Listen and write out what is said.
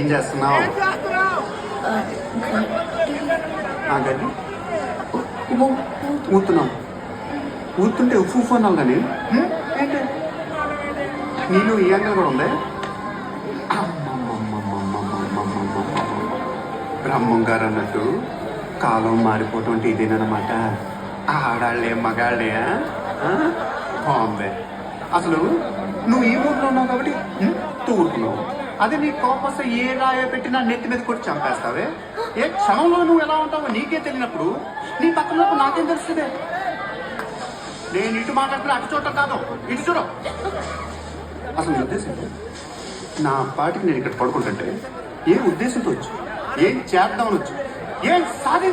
ఏం చేస్తున్నావు? గడ్డి ఊతున్నావు. ఊతుంటే ఉప్పు అన్నావు కానీ ఏంటి నీళ్ళు ఈ యాంగిల్ కూడా ఉంది. బ్రహ్మం గారు అన్నట్టు కాలం మారిపోవటం అంటే ఇదేనమాట. ఆడాళ్ళే మగాళ్ళే బాగుంది. అసలు నువ్వు ఈ ఊరిలో ఉన్నావు కాబట్టి తూరుకున్నావు. అదే నీ కోపం వస్తే ఏ రాయో పెట్టినా నెత్తి మీద కొట్టి చంపేస్తావే. ఏ క్షణంలో నువ్వు ఎలా ఉంటావో నీకే తెలియనప్పుడు నీ పక్కన నాకేం తెలుస్తుంది? నేను ఇటు మాట్లాడుతున్నా అటు చూడటం కాదు, ఇటు చూడ. అసలు ఉద్దేశం నా పాటికి నేను ఇక్కడ పడుకుంటుంటే ఏ ఉద్దేశంతో వచ్చు, ఏం చేద్దామని వచ్చు, ఏం సాధించ